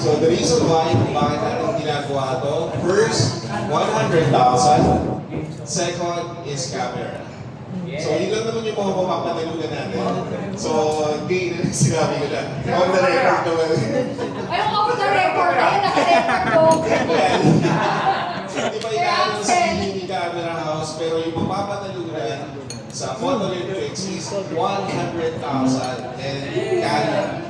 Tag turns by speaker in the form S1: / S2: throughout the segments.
S1: So the reason why, kung bakit natin ginagawa ito, first, 100,000. Second is camera. So yun lang naman yung mga papapatalunan natin. So hindi, sinabi ko na. On the record naman.
S2: Ay, off the record. Ayun, naka-record ko.
S1: Hindi pa inaano sa Mini Camera House, pero yung mapapatalunan sa Photo Olympics is 100,000 and camera.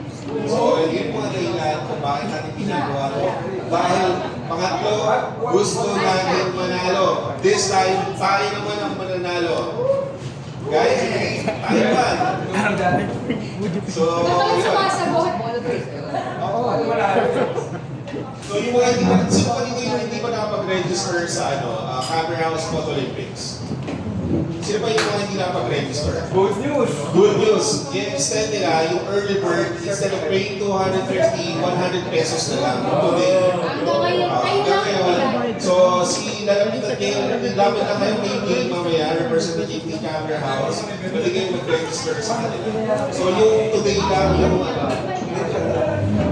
S1: So, yun mga dahilan kung bakit natin ginagawa ito. Dahil, pangatlo, gusto natin manalo. This time, tayo naman ang mananalo. Guys, tayo ba? So,
S2: Baka lang
S1: yun.
S2: sumasagot.
S1: So, yung mga hindi pa nakapag-register sa Camera House Photo Olympics. Sino ba yung mga hindi nakapag-register?
S3: Good news!
S1: Good news. I-extend nila yung early bird, instead of paying 250, 100 pesos na lang today.
S2: Hanggang ngayon,
S1: Hanggang
S2: kayo lang.
S1: ngayon. So, lalapitan kayo, lapit na kayo kay Gay mamaya, representative ni Camera House, pwede kayo mag-register sa kanila. So, yung today lang, yung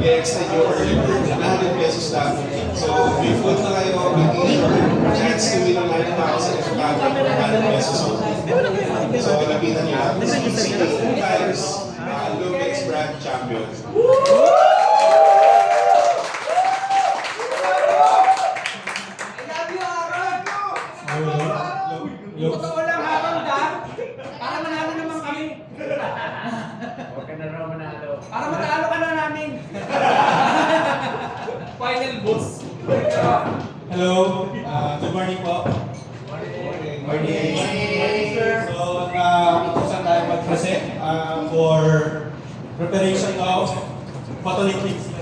S1: i-extend yung early bird, 100 pesos lang. So, may food na kayo, may chance to win 100,000 if you have 100 pesos only. So, lapitan nyo lang. Si 2 times Lumix brand champion.
S3: Totoo lang harang dyan. Para manalo naman kami. Okay na raw manalo. Para matalo ka na namin. Final boss.
S4: Hello, good morning po. Morning. So, saan tayo mag-present for preparation of Photo Olympics.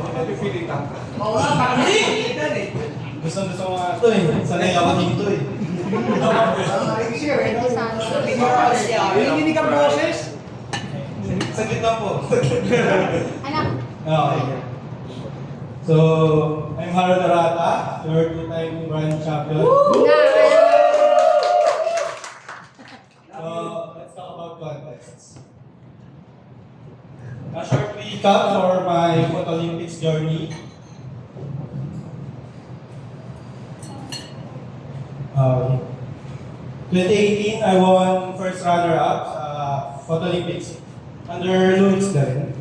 S3: Oo nga, parang hindi.
S4: Gusto mo nga ito eh. Sanay ako dito eh.
S3: Hindi ka boses.
S4: Saglit lang po.
S2: Anak.
S4: Okay. So, I'm Harold Arata, your two-time brand champion. So, let's talk about contests. A short recap for my Photo Olympics journey. 2018, I won first runner-up sa Photo Olympics under Lumix din.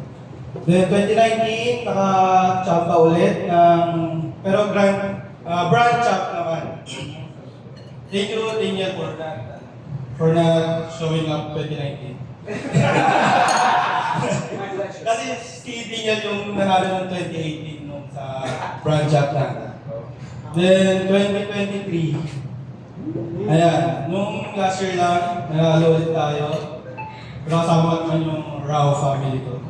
S4: Then 2019, naka-champa ulit ng, pero brand champ naman. Thank you, Daniel, for not showing up 2019. Kasi si Daniel yung nanalo ng 2018 nung sa brand champ na. Then 2023, ayan, nung last year lang, nanalo ulit tayo. Pero kasama naman yung Rao family ko.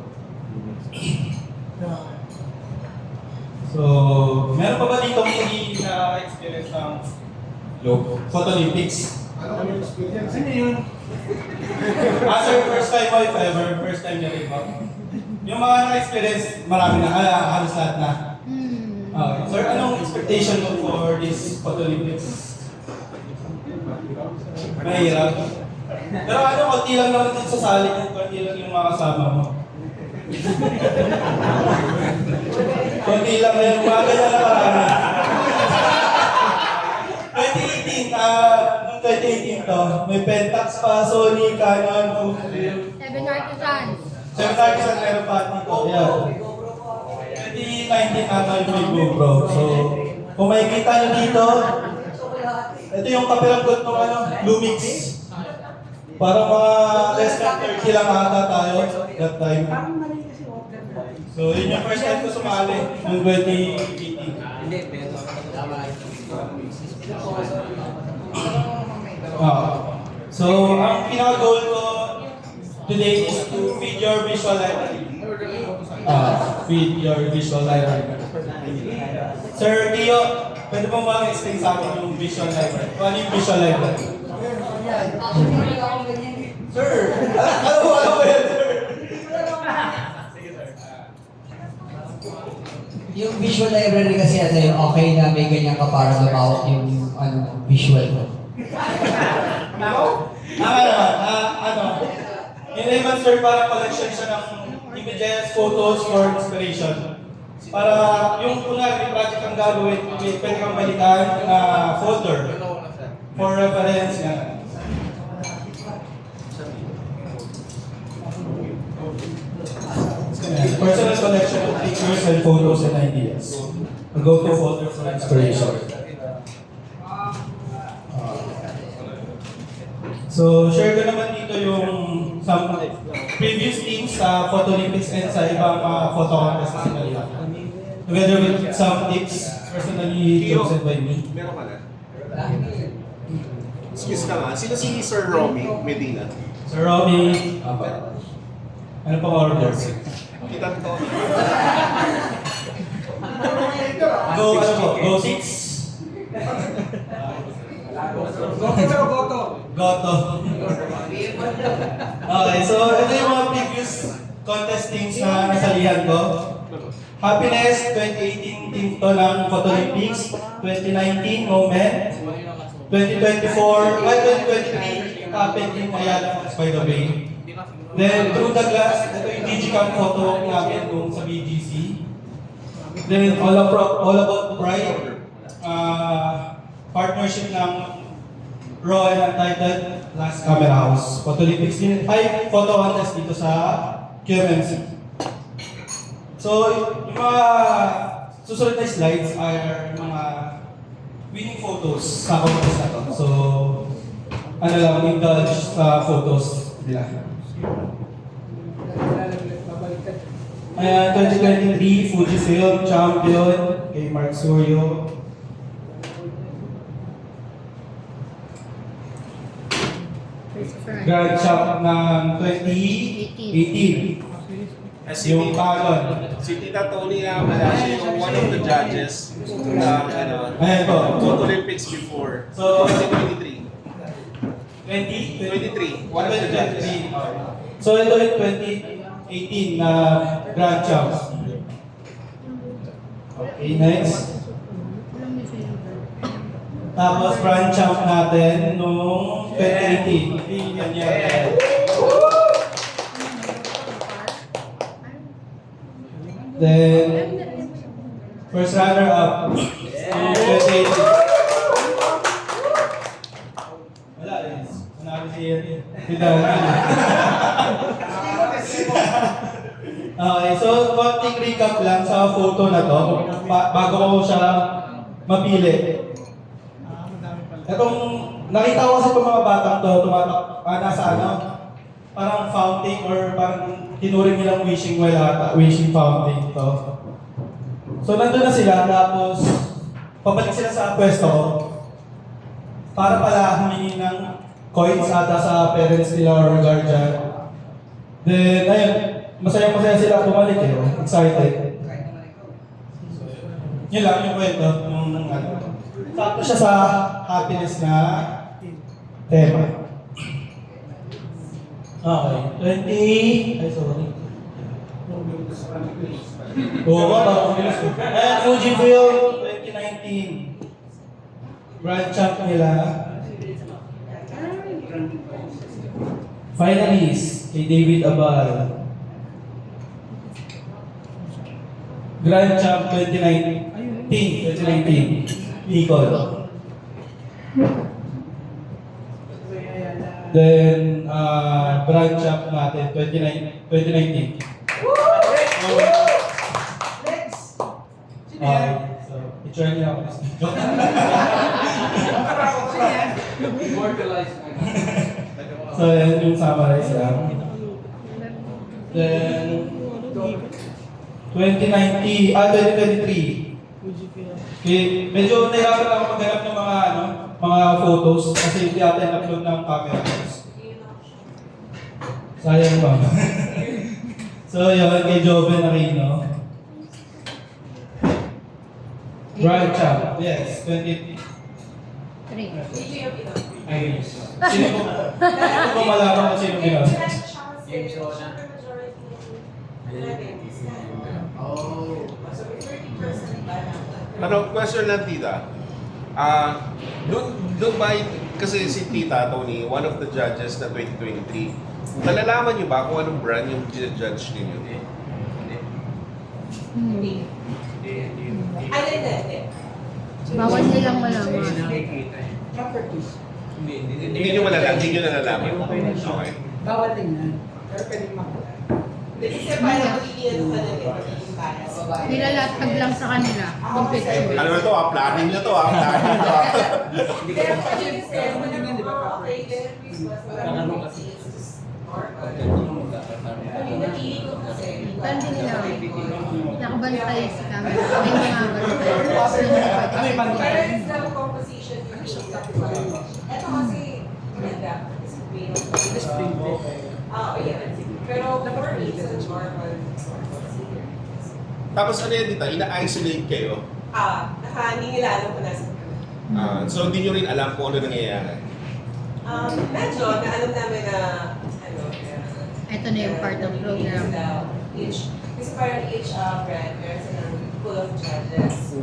S4: So, meron pa ba dito hindi na-experience ng Photo Olympics?
S3: Ano yun?
S4: Sir, first time mo if ever, first time niya rin ba? Yung mga na-experience, marami na, halos lahat na. Okay. Sir, anong expectation mo for this Photo Olympics? Mahirap. Pero konti lang naman dito sa sali, konti lang yung mga kasama mo. Konti lang na yung mga ganyan na marami. 2018, nung 2018 to, may Pentax pa, Sony, Canon, Fujifilm.
S2: 7 artisans.
S4: 7 artisans meron pa dito. Yeah. 2019 ata yung may GoPro. So, kung makikita nyo dito, ito yung kapiranggot ng Lumix. Parang mga less than 30 lang ata tayo that time. So, yun yung first time ko sumali noong 2018. So, ang pinaka-goal ko today is to feed your visual library. Feed your visual library. Sir Tio, pwede mo ba explain sa akin yung visual library? Ano yung visual library? Sir, alam mo yan, sir?
S5: Yung visual library kasi okay na may ganyan ka para mabawak yung visual mo.
S4: Tama naman, in layman's term, parang collection siya ng images, photos for inspiration. Para yung kunwari project ang gagawin, may pwede kang balikan na folder for reference yan. Personal collection of pictures and photos and ideas. A go-to folder for inspiration. So, share ko naman dito yung some previous teams sa Photo Olympics and sa ibang photo contest na sinalihan. Together with some tips personally chosen by me.
S1: Meron ka na? Excuse ka nga, sino si Sir Romy Medina?
S4: Sir Romy, ano pang order?
S1: Kita to.
S4: Go, ano po? Go 6? Goto. Okay, so ito yung mga previous contest teams na nasalihan ko. Happiness, 2018 team to ng Photo Olympics. 2019, Moment. 2023, happened in Ayala, by the way. Then, Through the Glass, ito yung Digicam photo namin nung sa BGC. Then, All About Pride, partnership ng Raw and Untitled Last Camera House. Photo Olympics din. 5 photo contest dito sa QMMC. So, yung mga susunod na slides are yung mga winning photos sa contest na to. So, ano lang, indulge sa photos nila. Ayan, 2023 Fujifilm Champion kay Mark Suryo. Grand Champ ng 2018. Yung Canon.
S1: Si Tita Tony nga pala, siya yung one of the judges ng
S4: Ayan po.
S1: Photo Olympics before.
S4: So,
S1: 2023.
S4: 2023.
S1: One of the judges.
S4: So ito yung 2018 na Grand Champ. Okay, next. Tapos Grand Champ natin nung 2018. Ganyan. Then, first runner-up nung 2018. Wala rin. Manalo si Okay, so konting recap lang sa photo na to bago ko siya mapili. Itong nakita ko kasi itong mga batang to nasa parang fountain or parang tinuring nilang wishing well ata, wishing fountain to. So nandun na sila tapos pabalik sila sa pwesto ko para pala humingi ng coins ata sa parents nila or guardian. Then ayun, masaya-masaya sila bumalik excited. Yun lang yung kwento nung sakto siya sa happiness na tema. Okay, 20... Ay, sorry. Oo nga, parang bilis ko. Ayan, Fujifilm 2019. Grand Champ nila. Finalist kay David Abal. Grand Champ 2019. Nicole. Then, Grand Champ natin 2019. Okay, so, i-try niyo ako. So, yan yung summarize lang. Then, 2023. Okay, medyo nahirapan ako maghanap ng mga photos kasi hindi ata in-upload ng camera. Sayang ba? So, yun, kay Joven Aquino. Grand Champ, yes, 20... Ay, sino ko malaman kung sino ginawa?
S1: Ano, question lang tita. Doon ba, kasi si Tita Tony, one of the judges na 2023, nalalaman niyo ba kung anong brand yung judge ninyo?
S2: Hindi.
S6: Hindi.
S2: Bawal nilang malaman.
S1: Hindi nyo malalaman, hindi nyo nalalaman. Okay.
S3: Bawal tingnan. Pero pwedeng makuha.
S6: Kasi parang magiging ano ka na magiging bias.
S2: Nilalatag lang sa kanila. Yung picture.
S1: Ano na to planning nyo to planning nyo to
S6: Pero pag yung sale mo naman, okay, then Christmas, maraming it's just normal. Kami napili ko kasi.
S2: Tandi nila. Nakabantay sa camera. May mga bantay.
S3: May bantay.
S6: Pero it's the composition yung pinaka. Ito kasi, maganda. It's plain. Yeah. Pero for me, it's a normal series.
S1: Tapos ano yan dito, ina-isolate kayo.
S6: Naka-ningilalo ko na sa
S1: So hindi nyo rin alam kung ano nangyayari.
S6: medyo, na alam namin na,
S2: Ito na yung part ng program.
S6: Kasi parang each brand, meron silang pool of judges.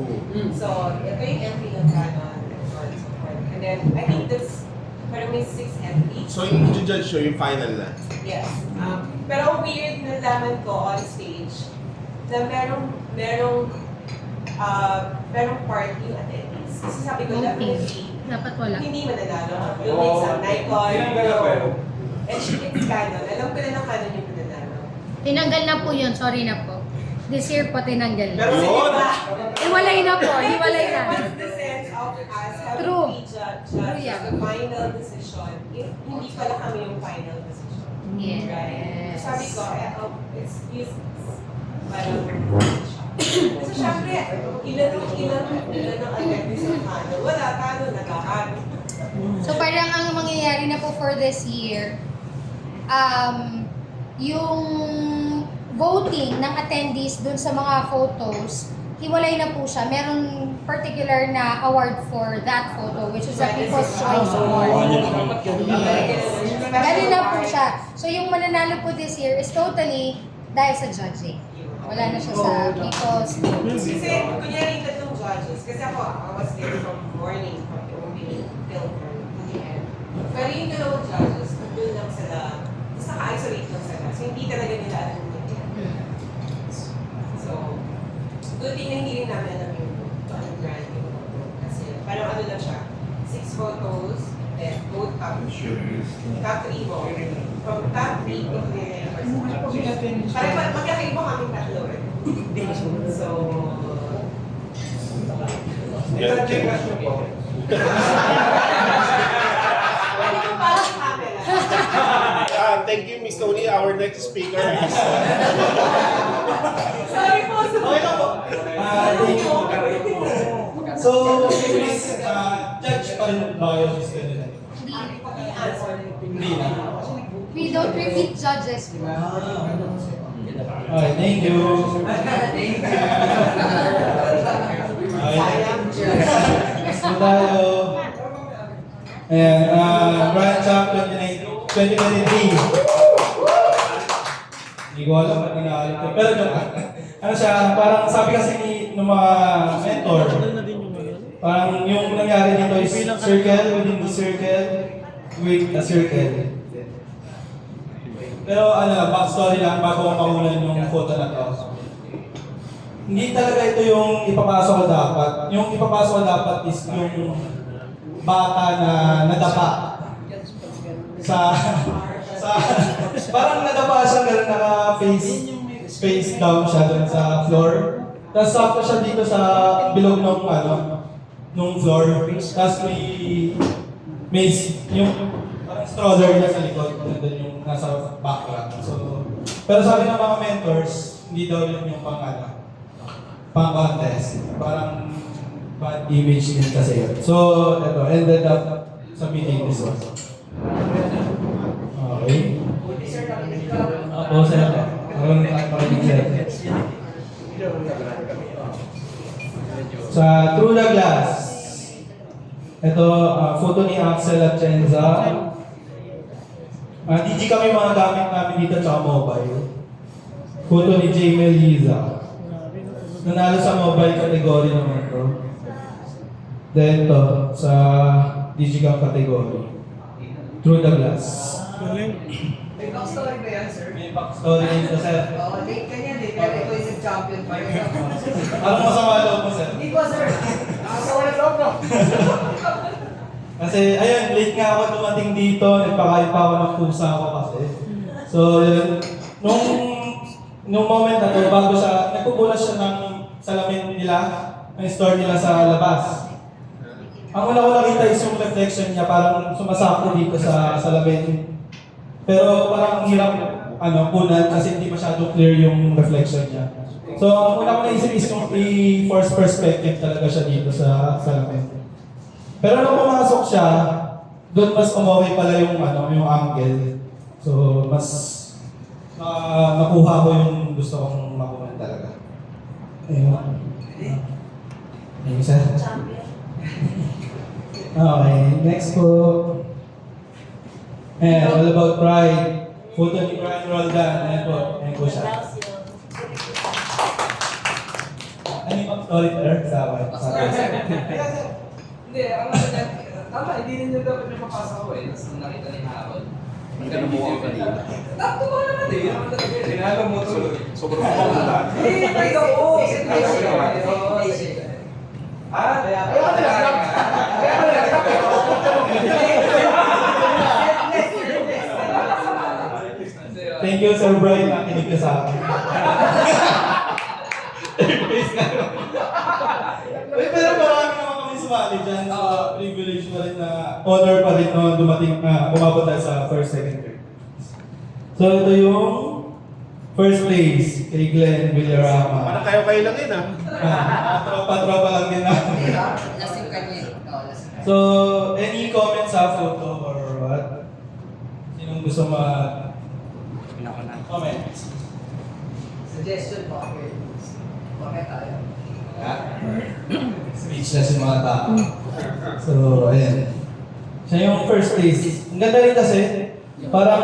S6: So, ito yung entry ng Canon, and so on and so forth. And then, I think that's, parang may 6 entries.
S1: So yung judge show, yung final na.
S6: Yes. Pero weird na laman ko on stage na merong part yung attendees. Kasi sabi ko, definitely,
S2: Dapat wala.
S6: hindi mananalo. Yung may sa Nikon, it's Canon. Alam ko na ng Canon yung mananalo.
S2: Tinanggal na po yun. Sorry na po. This year po tinanggal na.
S6: Pero sige
S1: Yun!
S6: ba?
S2: Iwalay na po. Iwalay na.
S6: What's the sense of us having
S2: True.
S6: to judge
S2: True yan.
S6: the final decision if hindi pala kami yung final decision?
S2: Yes.
S6: Right? Sabi ko, it's useless. Parang, so syempre, ilan ang attendees ng Canon? Wala, Canon, nagkakano.
S2: So parang ang mangyayari na po for this year, yung voting ng attendees dun sa mga photos, hiwalay na po siya. Meron particular na award for that photo, which is a People's Choice Award. Ganun na po siya. So yung mananalo po this year is totally dahil sa judging. Wala na siya sa People's.
S6: Kasi, kunyari yung tatlong judges, kasi ako, I was there from morning, from the opening till the end. Pero yung dalawang judges, nandun lang sila, tapos naka-isolate lang sila. So, hindi talaga nila alam yung nangyayari. So, good thing na hindi rin namin alam yung brand yung photo. Kasi, parang ano lang siya, 6 photos, then both top 3 mo. From top 3 to the next. Parang magkakaiba kaming tatlo eh. So, pwede ko pa sa camera.
S1: Thank you, Miss Tony. Our next speaker is...
S6: Sorry po,
S4: Okay lang po. Thank you. So, please, judge pa rin ba kayo sa student? Hindi na.
S2: We don't repeat judges po.
S4: Okay, thank you. Okay. Next po tayo. Ayan, Grand Champ 2023. Hindi ko alam at inaalit ko. Pero joke lang. Ano siya, parang sabi kasi ng mga mentor, parang yung nangyari dito is circle within the circle with a circle. Pero backstory lang bago makunan yung photo na to. Hindi talaga ito yung ipapasok ko dapat. Yung ipapasok ko dapat is yung bata na nadapa. Parang nadapa siya, ganun face down siya dun sa floor. Tapos sakto siya dito sa bilog nung floor. Tapos may yung parang stroller niya sa likod, nandun yung nasa background. So, pero sabi ng mga mentors, hindi daw yun yung pang-contest. Parang bad image din kasi yun. So, ito, ended up submitting this one. Okay. Oo, sir. Meron pakinig sir. Sa Through the Glass, ito, photo ni Axel at Chenza. DG kami mga gamit namin dito tsaka mobile. Photo ni Jamel Liza. Nanalo sa mobile category naman ito. Then ito, sa Digicam category. Through the Glass.
S5: May backstory ba yan, sir?
S4: May backstory dito, sir.
S5: Oo, late ka niyan eh. Pero ito yung champion pa rin.
S4: Anong masama loob mo, sir?
S5: Hindi po, sir.
S3: Nakasawa na loob, no?
S4: Kasi, ayun, late nga ako dumating dito. Nagpakain pa ako ng pusa ko kasi. So, yun. Nung moment na to, bago siya, nagpupunas siya ng salamin nila, ng store nila sa labas. Ang una ko nakita is yung reflection niya, parang sumasakto dito sa salamin. Pero parang ang hirap punan kasi hindi masyado clear yung reflection niya. So, ang una ko naisip is yung i-force perspective talaga siya dito sa salamin. Pero nung pumasok siya, doon mas umaway pala yung angle. So, mas nakuha ko yung gusto kong makuha talaga. Ayun. Ayun, sir. Okay, next po. And all about pride. Photo ni Brian Roldan. Ayan po. Ayan po siya. Ano yung story there? Sa
S3: Hindi, ang ano dyan, tama, hindi ninyo dapat yung mapasa ko eh. Tapos nung nakita ni Harold. Ang ganun mo ako kanina. Takto ba naman eh? Yun naman talaga eh.
S1: Tinalo mo to. Sobrang pamula.
S3: Hindi, tayo oo. Ah, kaya
S4: Thank you, Sir Brian. Nakinig ka sa akin. Pero marami naman kami sumali dyan. So, privilege na rin na honor pa rin no, dumating na umabot tayo sa first, second, third. So, ito yung first place kay Glenn Villarama.
S1: Parang kayo lang yun
S4: Tropa-tropa lang din namin.
S5: Lasing ka niya. Oo, lasing ka.
S4: So, any comments sa photo or what? Sinong gusto comments?
S5: Suggestion po. Bakit tayo?
S4: Speechless yung mga tao. So, ayan. Siya yung first place. Ang ganda rin kasi, parang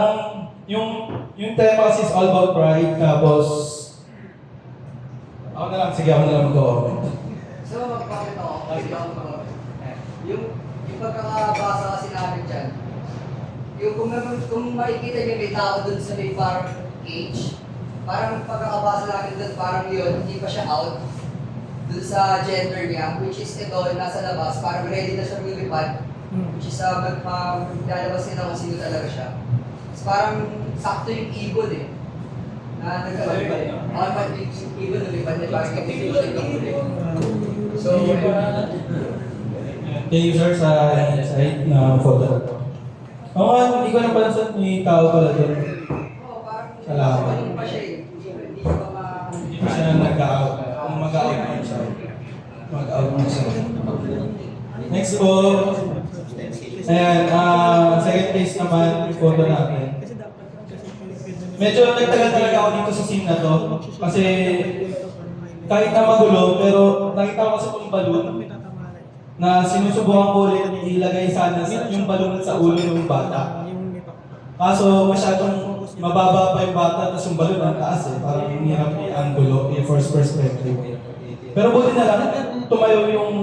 S4: yung tema kasi is all about pride, tapos ako na lang, sige ako na lang mag-comment.
S5: So, bakit ako? Yung pagkakabasa kasi namin dyan, yung kung makikita niyo may tao dun sa may parang cage, parang pagkakabasa namin dun, parang yun, hindi pa siya out dun sa gender niya, which is ito, nasa labas, parang ready na siya lumipad, which is maglalabas nila kung sino talaga siya. Tapos parang sakto yung ibon eh. Na nagkalipad. Yung ibon lumipad na parang confusion ng huli. So,
S4: Thank you, sir, sa insight na photo na to. Oo, hindi ko na pala sa may tao pala doon.
S5: parang
S4: Salamat.
S5: ano pa siya eh. Hindi pa
S4: Hindi pa siya nag-out. Kung mag-out na siya. Mag-out na siya. Next po. Ayan, second place naman yung photo natin. Medyo nagtagal talaga ako dito sa scene na to. Kasi kahit na magulo, pero nakita ko kasi itong balloon na sinusubukan ko ulit ilagay sana yung balloon sa ulo ng bata. Kaso masyadong mababa pa yung bata, tapos yung balloon ang taas eh. Parang hirap i-angulo, i-force perspective. Pero buti na lang, tumayo yung,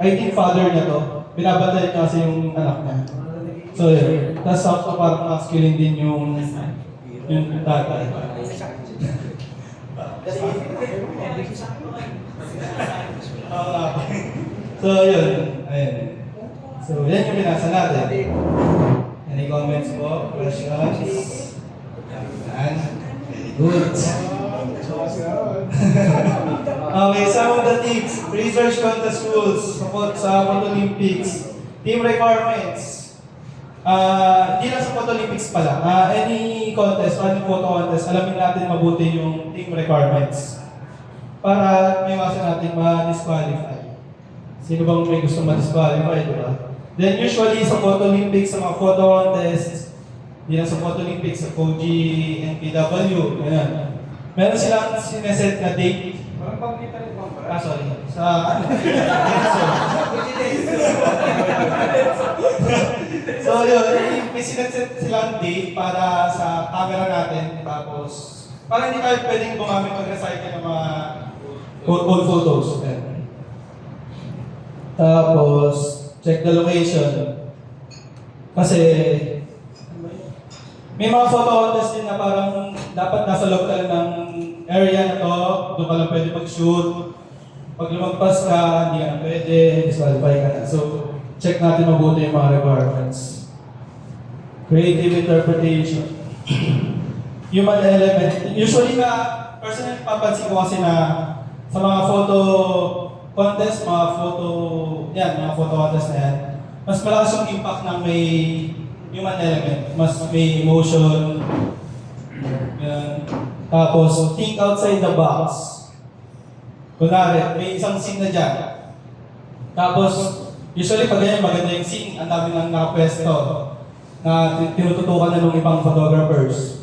S4: I think father niya to. Binabatay niya kasi yung anak niya. So yun. Tapos sakto parang masculine din yung tatay. So yun. Ayun. So yan yung binasa natin. Any comments po? Questions? Yan. Good. Okay, some of the tips. Research contest rules. Support sa Photo Olympics. Team requirements. Hindi lang sa Photo Olympics pala. Any contest, any photo contest, alamin natin mabuti yung team requirements. Para may iwasan natin ma-disqualify. Sino bang may gusto ma-disqualify, di ba? Then usually sa Photo Olympics, sa mga photo contests, hindi lang sa Photo Olympics, sa Fuji, NPW, ganyan. Meron silang sineset na date. Sorry. Sa ano? So yun, may sineset silang date para sa camera natin. Tapos, para hindi tayo pwedeng gumamit mag-recycle ng mga old photos. Ayan. Tapos, check the location. Kasi, May mga photo contest din na parang dapat nasa loob ka lang ng area na to, doon ka lang pwede mag-shoot. Pag lumagpas ka, hindi ka na pwede, disqualify ka na. So, check natin mabuti yung mga requirements. Creative interpretation. Human element. Usually na, personally papansin ko kasi na sa mga photo contest, mga photo contest na yan, mas malakas yung impact ng may human element. Mas may emotion. Yan. Tapos, think outside the box. Kunwari, may isang scene na dyan. Tapos, usually pag ganyan, maganda yung scene, ang dami nang nakapwesto na tinututukan na ng ibang photographers.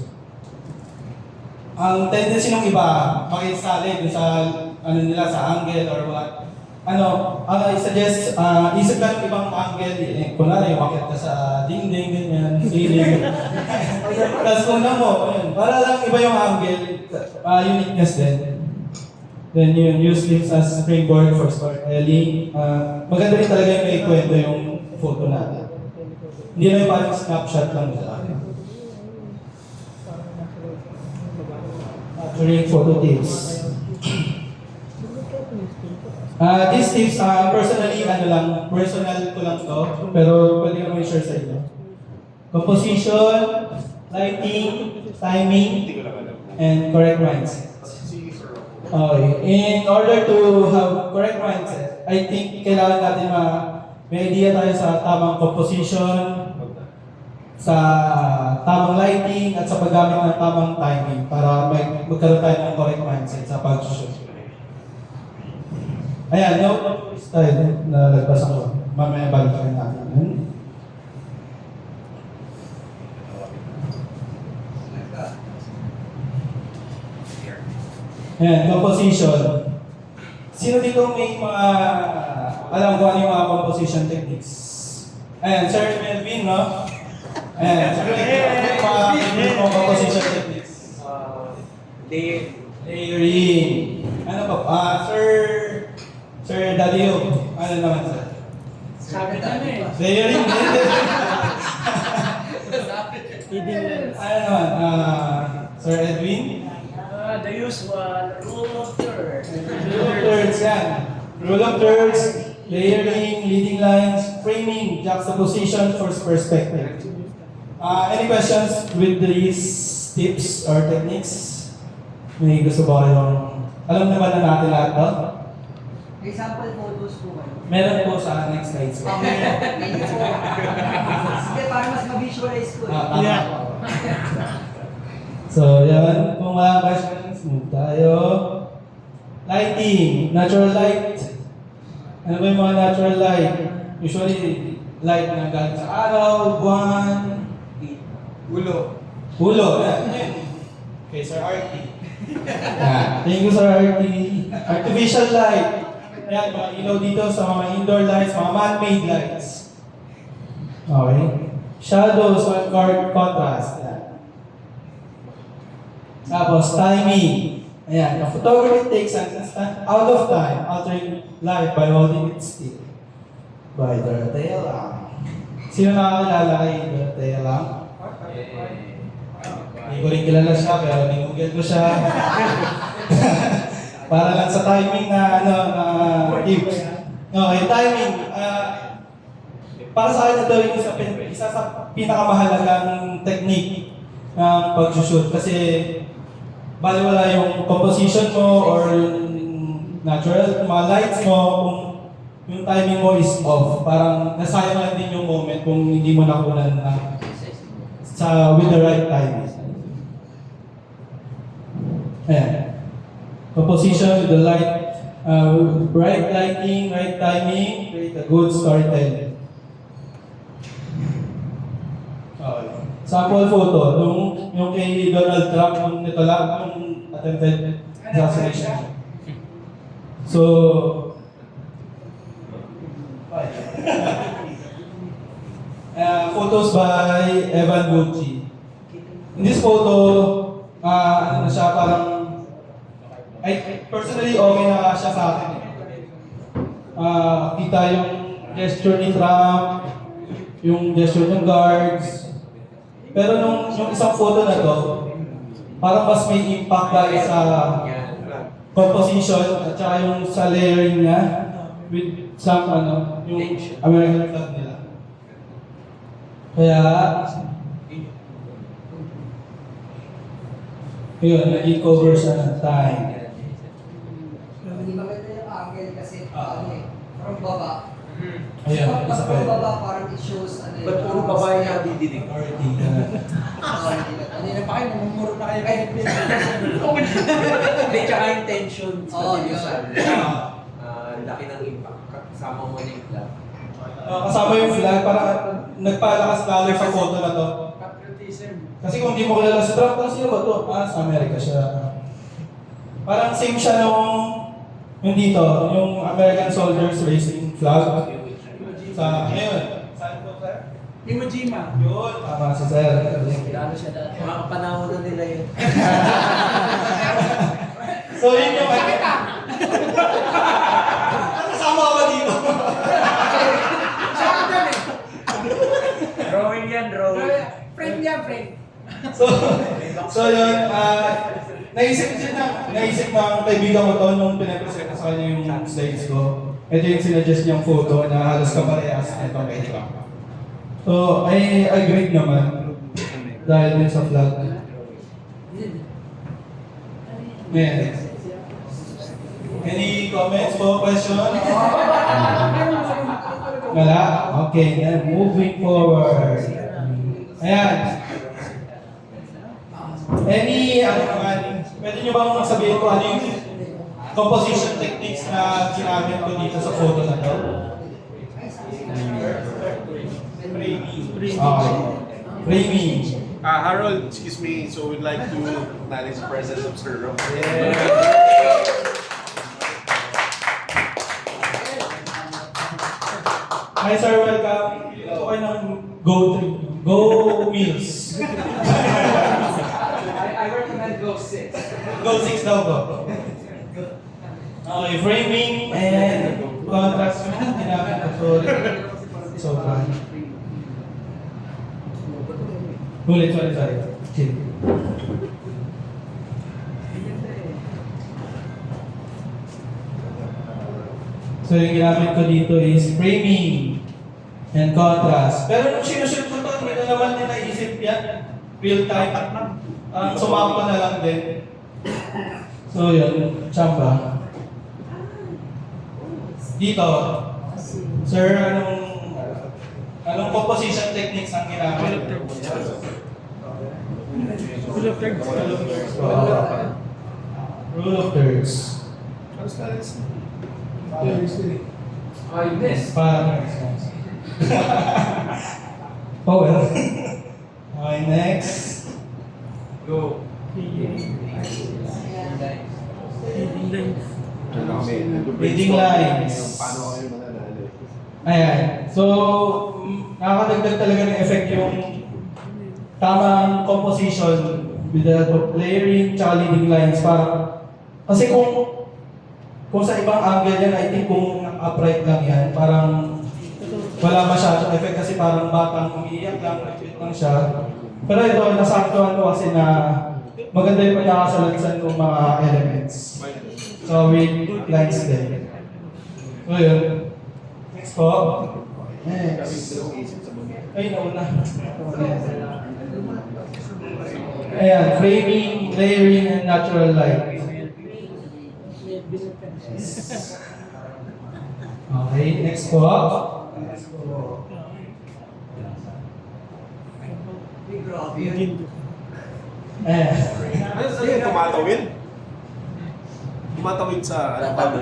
S4: Ang tendency ng iba, makisali dun sa ano nila, sa angle or what. Ang I-suggest, isip ka ng ibang angle, kunwari, makita ka sa dingding, ganyan, ceiling. Tapos una mo, yun, para lang iba yung angle, uniqueness din. Then yun, use links as springboard for storytelling. Maganda rin talaga yung may kwento yung photo natin. Hindi lang yung parang snapshot lang nila. Capturing photo tips. These tips, personally, personal ko lang to, pero pwede ko i-share sa inyo. Composition, lighting, timing, and correct mindset. Okay. In order to have correct mindset, I think kailangan natin may idea tayo sa tamang composition, sa tamang lighting, at sa paggamit ng tamang timing para magkaroon tayo ng correct mindset sa pag-shoot. Ayan, yung style na lagpas ako. Mamaya balikin natin. Ayan, composition. Sino dito may mga alam kung ano yung mga composition techniques? Ayan, Sir Melvin, no? Ayan, Sir Melvin, mga composition techniques. Layering. Ano pa? Sir Daddy Yo. Ano naman, sir?
S3: Sabi na eh.
S4: Layering. Ano naman? Sir Edwin?
S3: The usual rule of thirds.
S4: Rule of thirds, yan. Rule of thirds, layering, leading lines, framing, juxtaposition, first perspective. Any questions with these tips or techniques? May gusto ba kayong... Alam naman na natin lahat to?
S5: Example photos po kayo.
S4: Meron po sa next slides.
S5: Sige, para mas ma-visualize ko.
S4: Tama. So, yan. Kung wala questions, move tayo. Lighting. Natural light. Ano ba yung mga natural light? Usually, light na galing sa araw, buwan, ulo. Yan. Okay, Sir Artie. Thank you, Sir Artie. Artificial light. Yan, mga ilaw dito sa mga indoor lights, mga man-made lights. Okay. Shadows, contrast. Yan. Tapos, timing. Ayan, the photography takes an instant out of time, altering life by holding it still. By Dorothea Lang. Sino nakakilala kay Dorothea Lang? Hindi ko rin kilala siya, pero ni-google ko siya. Para lang sa timing na tips. Okay, timing. Para sa akin ito yung isa sa pinakamahalagang technique ng pag-shoot. Kasi baliwala yung composition mo or yung natural, mga lights mo, kung yung timing mo is off. Parang nasayang lang din yung moment kung hindi mo nakunan with the right timing. Ayan. Composition with the right lighting, right timing, create a good storytelling. Okay. Sample photo, yung kay Donald Trump, yung nito lang, yung attempted assassination. So, photos by Evan Gucci. In this photo, ano na siya, parang, personally, okay na siya sa akin. Kita yung gesture ni Trump, yung gesture ng guards, Pero yung isang photo na to, parang mas may impact dahil sa composition at saka yung sa layering niya with some yung American flag nila. Kaya, yun, nag-cover siya ng time.
S5: Hindi maganda yung angle kasi from baba.
S4: Ayan,
S5: Pag
S4: isa pa
S5: from
S4: yun.
S5: baba parang it shows ano
S3: Ba't puro babae na didinig?
S4: Already,
S3: Kanina pa kayo, namumuro na kayo kay Hindi, tsaka yung tension sa
S5: Oo,
S3: division.
S5: yun.
S3: Laki ng impact. Kasama mo na yung club.
S4: kasama yung flag, parang nagpalakas lalo sa photo na to.
S3: Patriotism.
S4: Kasi kung di mo kilala si Trump, sino ba to? Sa Amerika siya. Parang same siya yung dito, yung American soldiers raising flag. Sa, ngayon, saan po, sir?
S3: Iwo Jima.
S4: Yun, tama si sir.
S3: Lalo siya dati. Mga kapanahon na nila yun.
S4: So yun yung kasama ka ba dito?
S3: Siya ka eh.
S7: Drawing yan, drawing.
S3: Friend yan, friend.
S4: So yun, naisip ng kaibigan ko to nung pinapresent ko sa kanya yung slides ko. Ito yung sinuggest niyang photo na halos kaparehas nito kay Trump. So, I agree naman dahil din sa flag. Yeah. Any comments po, question? Wala? Okay, then moving forward. Ayan. Any, pwede nyo bang sabihin ko ano yung composition techniques na ginamit ko dito sa photo na to? Okay. Framing.
S1: Harold, excuse me, so we'd like to acknowledge the presence of Sir Rom.
S4: Hi sir, welcome. Ito kayo ng Go Meals.
S3: I recommend Go 6.
S4: Go 6 daw po. Okay, framing and contrast mo. Ginamit ko. Sorry. Sorry. Sorry. Chill. So yung ginamit ko dito is framing and contrast. Pero nung sinushoot ko to, hindi na naman din naisip yan. Real time. Sumako na lang din. So yun, chamba. Dito, sir, anong composition techniques ang ginamit? Rule of thirds. Rule of thirds.
S3: I missed.
S4: Parang oh well. Okay, next.
S3: Go.
S4: Reading lines.
S1: Paano kayo mananalo?
S4: Ayan. So, nakakadagdag talaga ng effect yung tamang composition with the layering tsaka leading lines para kasi kung sa ibang angle yan, I think kung upright lang yan, parang wala masyadong effect kasi parang batang umiiyak lang, repeat lang siya. Pero ito, nasaktuhan ko kasi na maganda yung pagkakasalansan ng mga elements. So, with lines din. So, yun. Next po. Next. Ay, nauna. Ayan, framing, layering, and natural light. Okay, next po.
S5: Grabe yun.
S4: Ayan.
S1: Ano yung tumatawid? Tumatawid sa ano pa?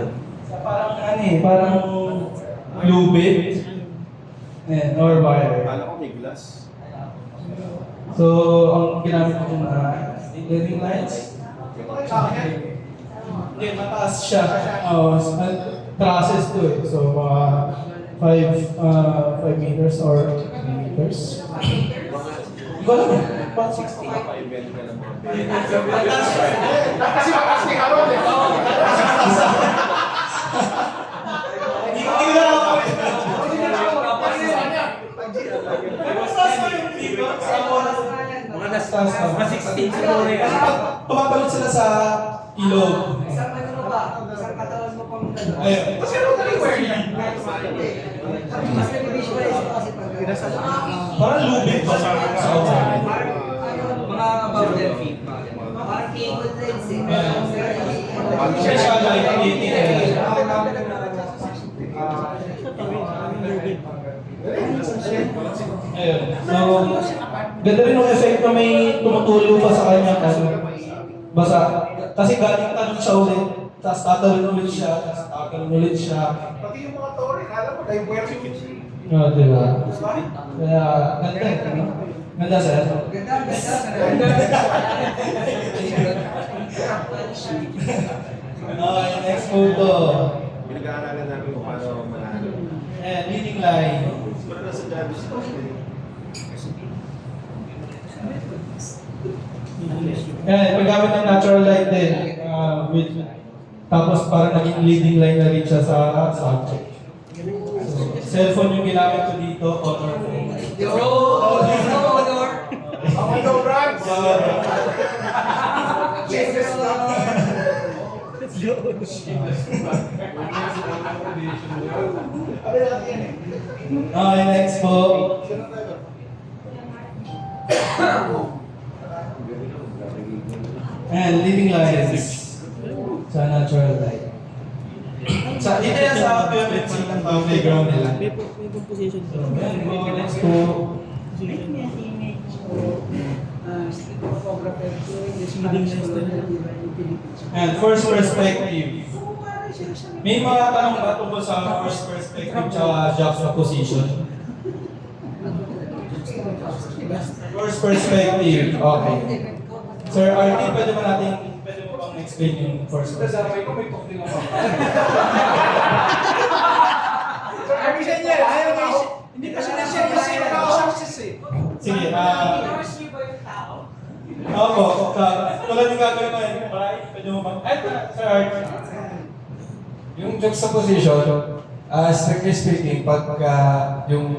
S4: Sa parang parang lubid. Ayan, or wire.
S1: Kala ko may glass.
S4: So, ang ginamit ko na leading lines. Hindi, mataas siya. Trusses to eh. So, 5 meters or 3 meters. Hindi ko alam eh. About 60.
S1: Kasi mataas ni Harold eh.
S4: Hindi ko alam. Mataas pa yung dito sa oras na
S7: Mga 16 siguro yan.
S4: Kasi pag tumatalon sila sa ilog.
S5: Isang ano ba? Isang katawan mo pang
S4: Ayun.
S3: Kasi ano ka wear niya?
S5: mas nag-visualize ko kasi pag
S4: Parang lubid pa sa outside.
S5: mga bubble feet. Parang cable lens eh.
S4: Siya siya like 18 Ayun. So, ganda rin yung effect na may tumutulo pa sa kanya kasi basa. Kasi galing tanong siya ulit, tapos tatalon ulit siya, tapos tatalon ulit siya.
S3: Pati yung mga tore, kala mo, diverse yung
S4: Oo, diba? Kaya, ganda eh. Ano? Ganda sir.
S5: Ganda, ganda.
S4: Okay, next photo.
S1: Pinag-aaralan namin kung paano manalo.
S4: Ayan, leading line.
S1: Pero nasa judges ko.
S4: Ayan, paggamit ng natural light din. Tapos parang naging leading line na rin siya sa subject. So, cellphone yung ginamit ko dito, honor phone.
S5: Honor.
S3: Ako no Brad!
S4: Okay, next po. Ayan, leading lines. Sa natural light. Sa dito yan sa pyramid ng playground nila. So, ayan po, next po. And first perspective. May mga tanong ba tungkol sa first perspective tsaka juxtaposition? First perspective, okay. Sir Artie, pwede mo bang explain yung first perspective?
S3: So, every sa niya, ayaw niya, hindi pa siya na-share yung zero sources eh.
S4: Sige,
S6: Endorse niyo ba yung tao?
S4: opo, tulad yung gagawin ko yun, pwede mo bang, Sir Artie.
S8: Yung juxtaposition, strictly speaking, pagka yung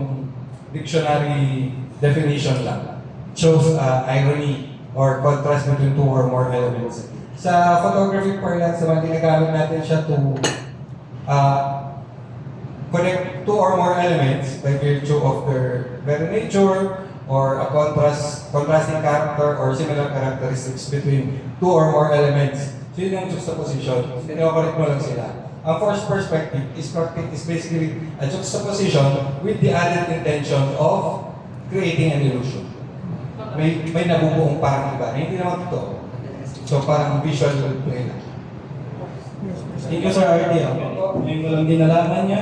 S8: dictionary definition lang, shows irony or contrast between two or more elements. Sa photography parlance naman, ginagamit natin siya to connect two or more elements by virtue of their very nature or a contrasting character or similar characteristics between two or more elements. So yun yung juxtaposition. Pinakorek mo lang sila. Ang first perspective is basically a juxtaposition with the added intention of creating an illusion. May nabubuong parang iba. Hindi naman totoo. So parang visual play lang.
S4: Thank you, Sir Artie. Ngayon ko lang din nalaman niya.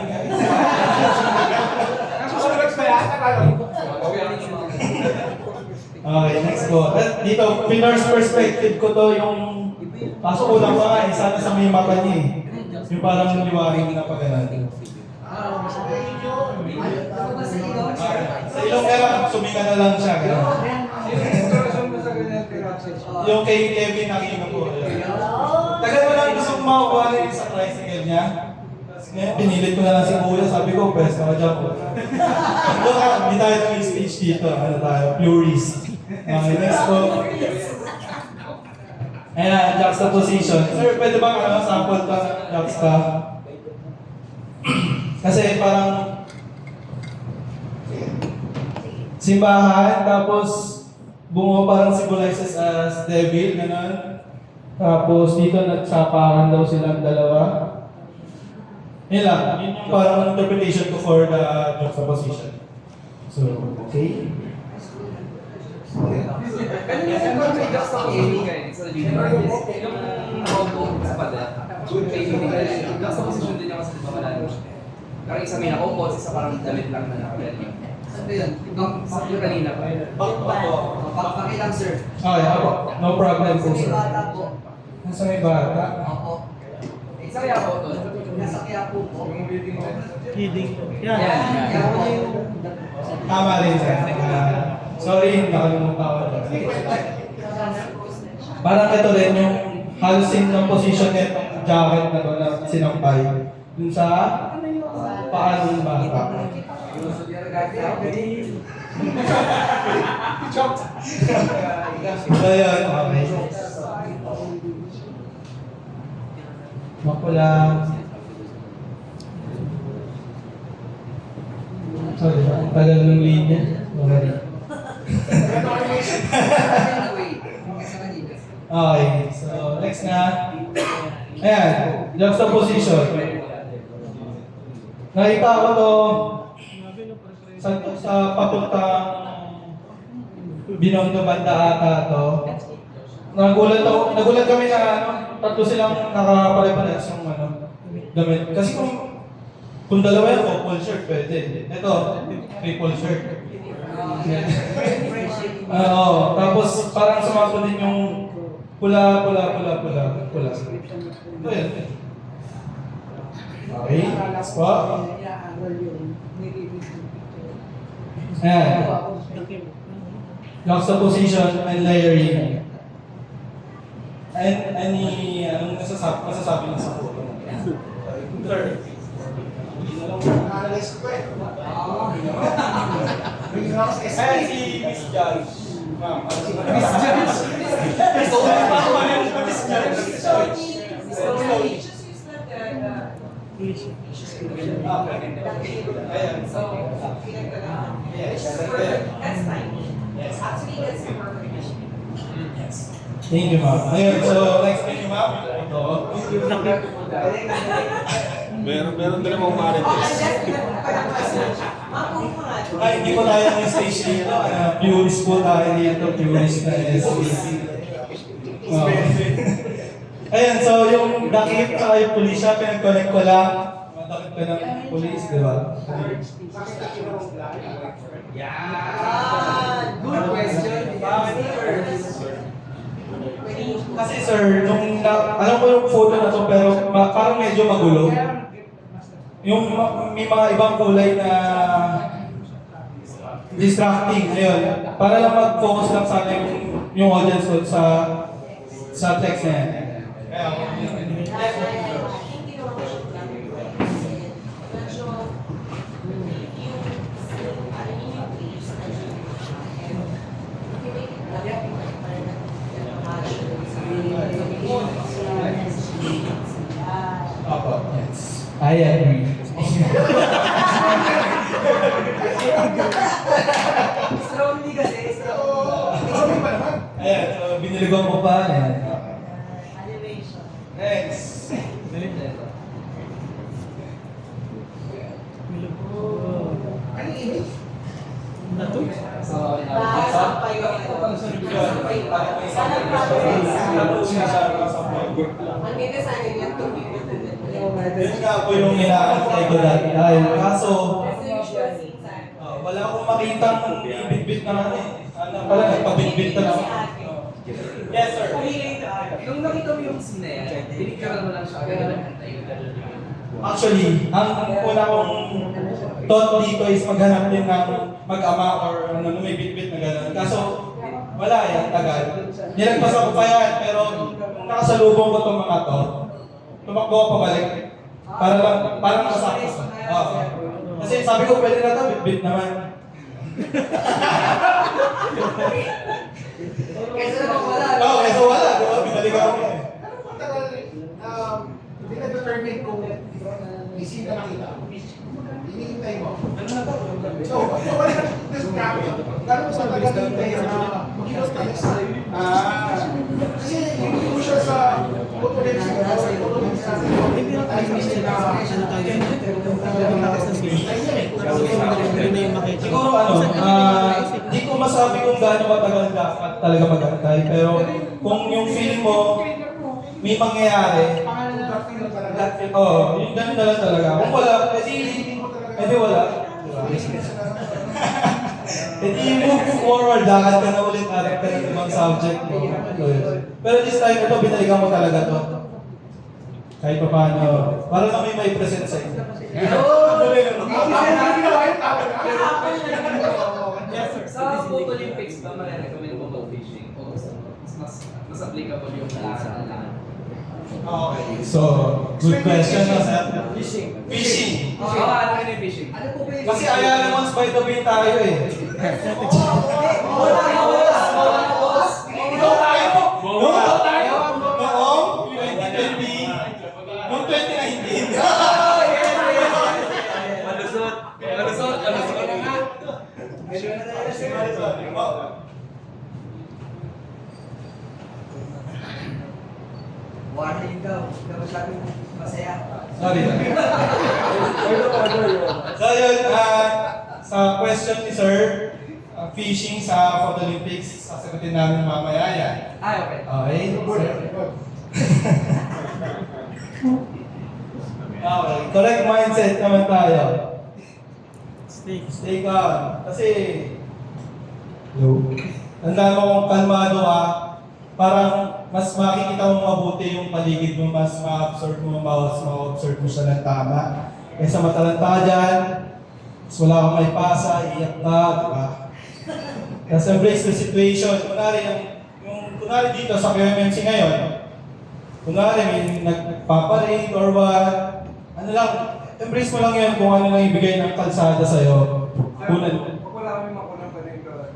S3: Nasusulat ba yan? Akala mo?
S4: Okay, next po. Dito, Pinor's perspective ko to yung kaso kulang pa nga eh, sana sa may mata niya eh. Yung parang liwaring na pagano'n. Sa ilong kaya lang, suminga na lang siya. Gano'n. Yung kay Kevin Aquino po. Tagal mo lang gusto kumakuha rin sa tricycle niya. Ngayon, pinilit ko na lang si Kuya. Sabi ko, pwes na ka dyan po. Hindi tayo ng speech dito. Ano tayo? Plurist. Okay, next po. Ayan, juxtaposition. Sir, pwede bang sample to juxta? Kasi parang simbahan, tapos bungo parang symbolizes as devil, gano'n. Tapos dito nagsapakan daw silang dalawa. Yun lang, yun yung parang interpretation ko for the juxtaposition. So, okay.
S9: Kanina sa mga may juxtaposition kayo sa video. Yung robot sa pala, may juxtaposition din ako sa diba malalo. Parang isa may nakopot, isa parang damit lang na nakabeli.
S5: Ano yun?
S9: Yung kanina pa.
S5: Pakilang sir.
S4: Okay, ako. No problem po,
S5: Sa may
S4: sir.
S5: bata po.
S4: Nasa may bata.
S5: Opo.
S9: Isa kaya ako to.
S5: Nasa Quiapo po.
S4: Kidding.
S5: Quiapo yung...
S4: Tama rin, sir. Sorry, nakalimutan ko. Parang ito rin yung halos same ng position nitong jacket na to na sinampay. Dun sa paa ng bata. So yun, okay. Mapula. Sorry, ang tagal ng linya. Sorry. Okay, so next na. Ayan, juxtaposition. Nakita ko to sa papuntang Binondo banda ata to. Nagulat kami na tatlo silang nakapare-parehas yung damit. Kasi kung dalawa yan, full shirt pwede. Ito, triple shirt. Tapos parang sumako din yung pula. Ito yan. Okay, next po. Ayan. Juxtaposition and layering. Anong masasabi lang sa photo? Third. Ayan si Miss Judge. Ma'am.
S6: That's fine. Actually, that's the perfect mission.
S4: Thank you, ma'am. Ayun, so next menu, ma'am. Ito.
S1: Meron din akong marites.
S4: Ay, hindi ko tayo ng stage dito. Purist po tayo dito. Purist na SBC. Ayun, so yung dakip sa yung pulisya, pinag-connect ko lang. Madakip ka ng pulis, di ba?
S5: Good question.
S4: Kasi sir, alam ko yung photo na to pero parang medyo magulo. Yung may mga ibang kulay na distracting. Ayun. Para lang mag-focus lang sana yung audience ko sa text na yan. Opo, yes. I agree.
S5: Strongly kasi,
S4: Ayan, so binili ko pa. Ayan. Next. Yun nga po yung inaantay ko dati. Kaso, wala akong makitang ibitbit naman eh. Sana pala, nagpabitbit na lang. Yes, sir.
S9: Nung nakita mo yung scene na yan, pinicture mo lang siya agad.
S4: Actually, ang una kong thought dito is maghanap din ng mag-ama or may bitbit na gano'n. Kaso, wala yan, tagal. Nilagpas ako pa yan, pero nung nakasalubong ko itong mga to, tumakbo ako pabalik. Parang masakit. Kasi sabi ko, pwede na ito, bitbit naman.
S5: kaysa naman wala.
S4: Oo, kaysa wala. Diba? Binalik ako eh.
S3: Hindi na determine kung isip ka nakita. Hinihintay mo. Ano na to? So, wala ka gano'n sa taga-hintay na mag-iwas ka. Kasi hindi ko siya sa photolensi hindi na tayo na
S4: Siguro hindi ko masabi kung gaano matagal dapat talaga mag-antay. Pero kung yung feeling mo, may mangyayari, yung ganun na lang talaga. Kung wala, edi wala. Edi move forward, lakad ka na ulit, harap ka ng ibang subject mo. Pero this time, ito, binalikan mo talaga to. Kahit pa paano, para na may present sa inyo.
S9: Sa Photo Olympics ba, marirecommend mo mag-fishing? O mas applicable yung nalaman na lang?
S4: Okay, so, good question na sir. Fishing.
S9: Ano yung fishing?
S5: Ano po ba yung
S4: Kasi Ayala once by the bay tayo eh. Noong 2020, noong 2019.
S9: Malusot. Malusot.
S5: Warning daw. Hindi masyadong masaya.
S4: Sorry. So yun, sa question ni Sir, fishing sa Photo Olympics, sasagutin namin mamaya yan.
S5: Ay, okay.
S4: Okay? Okay, correct mindset naman tayo. Stay calm. Kasi, tandaan mo kung kalmado ka, parang mas makikita mo mabuti yung paligid mo, mas ma-absorb mo siya ng tama. Kaysa matalanta dyan, mas wala kang may pasa, iiyak ka, di ba? Tapos embrace the situation. Kunwari dito sa QMMC ngayon, kunwari may nagpaparade or what, ano lang, embrace mo lang yan kung ano lang ibigay ng kalsada sa'yo. Kunan.
S3: Wala kami makunang pa rin ko.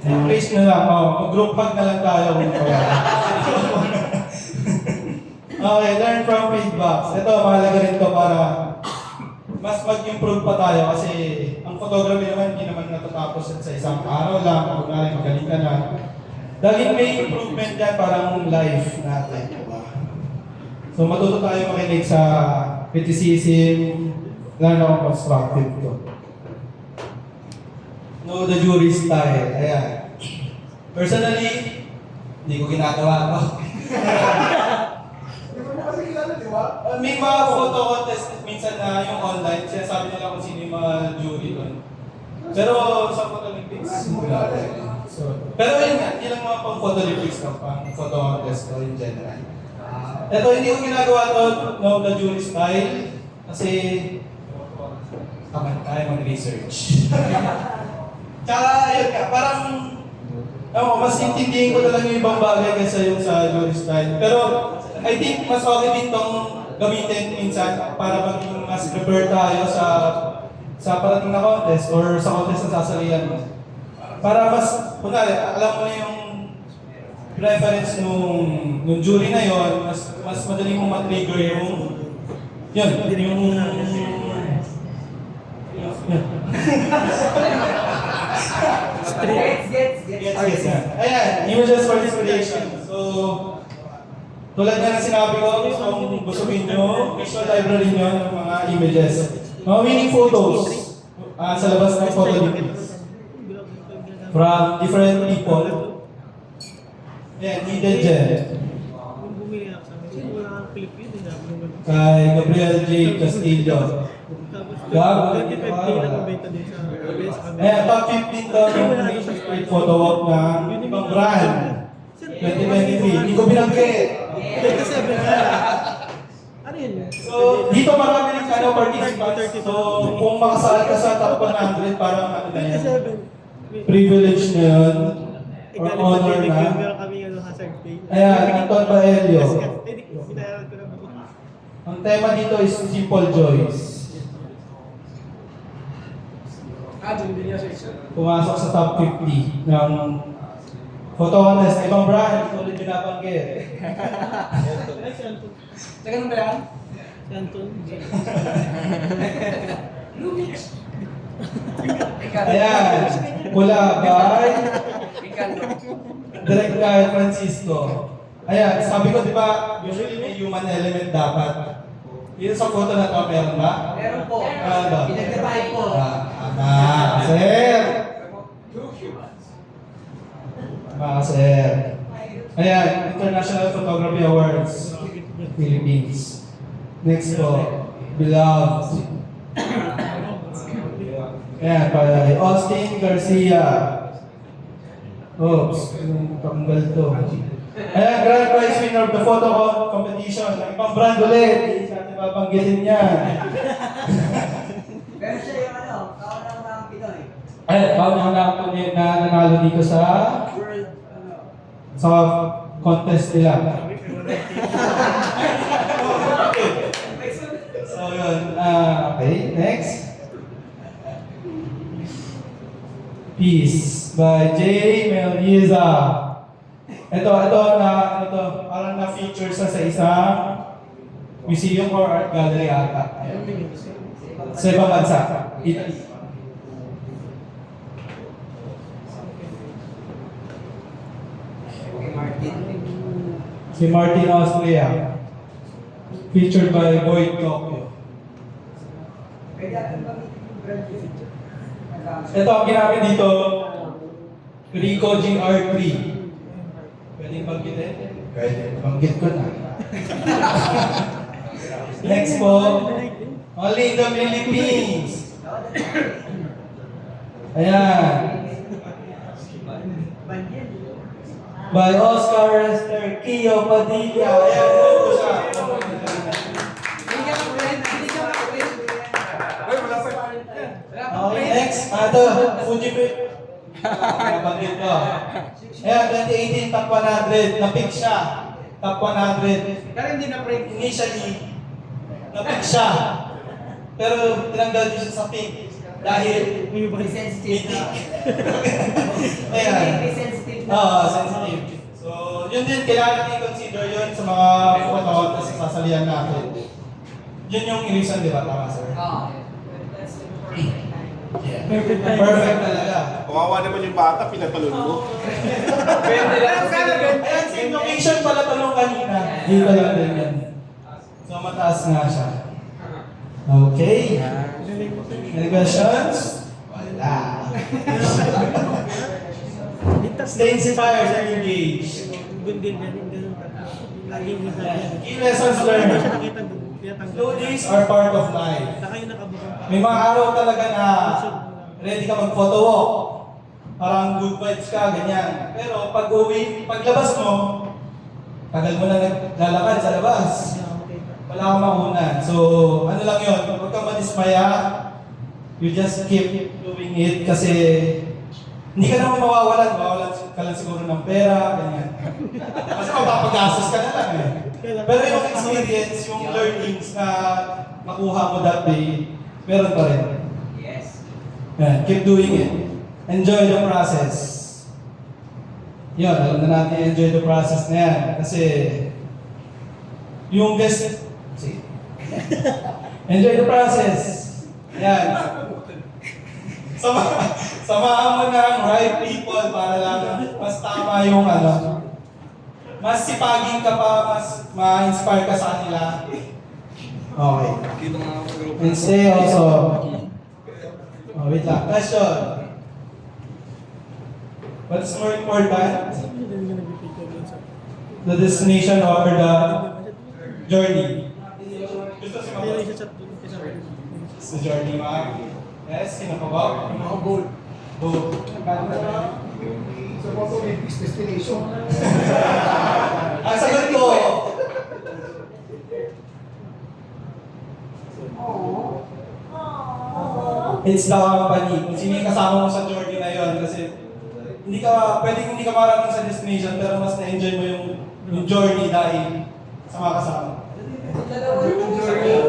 S4: Embrace na lang, mag-group hug na lang tayo. Okay, learn from feedbacks. Ito, mahalaga rin to para mas mag-improve pa tayo kasi ang photography naman hindi naman natatapos sa isang araw lang, kung magaling ka na. Laging may improvement yan parang life natin. Diba? So matuto tayo makinig sa criticism, lalo akong constructive to. Know the jury style. Ayan. Personally, hindi ko ginagawa to. May mga photo contest minsan na yung online, sinasabi nila kung sino yung mga jury doon. Pero sa Photo Olympics, wala. So, pero yun nga, hindi lang mga pang Photo Olympics lang, pang photo contest ko in general. Ito, hindi ko ginagawa to, know the jury style, kasi tamad tayo mag-research. Tsaka, yun nga, parang, mas intindihin ko talaga yung ibang bagay kaysa yung sa jury style. Pero, I think mas okay din itong gamitin minsan para maging mas prepare tayo sa parating na contest or sa contest na sasalihan mo. Para mas, kunwari, alam mo na yung preference nung jury na yon, mas madali mo ma-trigger yung Gets. Ayan, images for inspiration. So, tulad nga na sinabi ko, gusto kong busugin nyo, visual library nyo ng mga images. Mga winning photos sa labas ng Photo Olympics. From different people. Ayan, hidden gem. Kay Gabriel J. Castillo. Ayan, top 15 daw ng Nation Street Photo Walk ng ibang brand. 2023. Hindi ko binanggit. So, dito marami rin participants. So, kung makasali ka sa top 100, parang ano na yan. Privilege na yun. Or honor na. Ayan, Anton Baelio. Ang tema dito is Simple Joys. Pumasok sa top 50 ng photo contest. Ibang brand, ito ulit binabanggit.
S5: Teka nung ba yan?
S4: Ayan, mula by Direct kay Francisco. Ayan, sabi ko, di ba, usually may human element dapat. Dito sa photo na to, meron ba?
S5: Meron po.
S4: Meron ba?
S5: Pinag-divide po.
S4: Sir! Sir. Ayan, International Photography Awards, Philippines. Next po, Beloved. Ayan, kay Austin Garcia. Oops, tanggal to. Ayan, grand prize winner of the photo competition. Ang ibang brand ulit, hindi natin babanggitin yan.
S5: Pero siya yung kaunang ng Pinoy.
S4: Ayan, kaunang na nanalo dito sa contest nila. So yun, okay, next. Peace by J. Melisa. Ito na, ano to, parang na-feature sa isang museum or art gallery ata. Ayan. Sa ibang bansa, Italy. Si Martin Austria. Featured by Boyd Tokyo. Ito ang ginamit dito, Ricoh GR3. Pwedeng banggitin? Pwede. Banggit ko na. Next po, only in the Philippines. Ayan. By Oscar Esther Kio Padilla. Ayan, ito po siya. Okay, next. Ito, Fujifilm. Nabanggit ko. Ayan, 2018, top 100. Na-pick siya. Top 100.
S3: Pero hindi na print.
S4: Initially, na-pick siya. Pero tinanggal din siya sa pick. Dahil
S5: Sensitive na.
S4: Ayan.
S5: Sensitive na.
S4: Oo, sensitive. So, yun din, kailangan i-consider yun sa mga photo kasi sasalihan natin. Yun yung reason, di ba? Tama, sir?
S6: That's the perfect time.
S4: Yeah. Perfect talaga.
S1: Kawawa naman yung bata, pinatulog mo.
S9: Pwede lang.
S4: Ayan, same location pala tanong kanina. Dito lang din yan. So, mataas nga siya. Okay. Any questions? Wala. Stay inspired and engaged. Key lessons learned. Slow days are part of life. May mga araw talaga na ready ka mag-photo walk. Parang good vibes ka, ganyan. Pero pag uwi, paglabas mo, tagal mo na naglalakad sa labas. Wala kang makunan. So, ano lang yun, huwag kang madismaya. You just keep doing it kasi hindi ka naman mawawalan ka lang siguro ng pera, ganyan. Kasi mapapagastos ka na lang eh. Pero yung experience, yung learnings na makuha mo that day, meron pa rin.
S5: Yes.
S4: Yan, keep doing it. Enjoy the process. Yun, alam na natin enjoy the process na yan. Kasi yung guest, enjoy the process. Yan. Samahan mo ng right people para lang mas tama yung ano. Mas sipagin ka pa, mas ma-inspire ka sa kanila. Okay. And stay also. Oh, wait lang. Question. What's more important? The destination or the journey? Gusto si Mako? Sa journey, ma? Yes, sino pa ba?
S3: Mga bold.
S4: Both.
S3: Sa photo may destination.
S4: Ang sagot ko, it's the company. Kung sino yung kasama mo sa journey na yun. Kasi pwedeng hindi ka marating sa destination pero mas na-enjoy mo yung journey dahil sa mga kasama.
S5: Dalawa yung journey.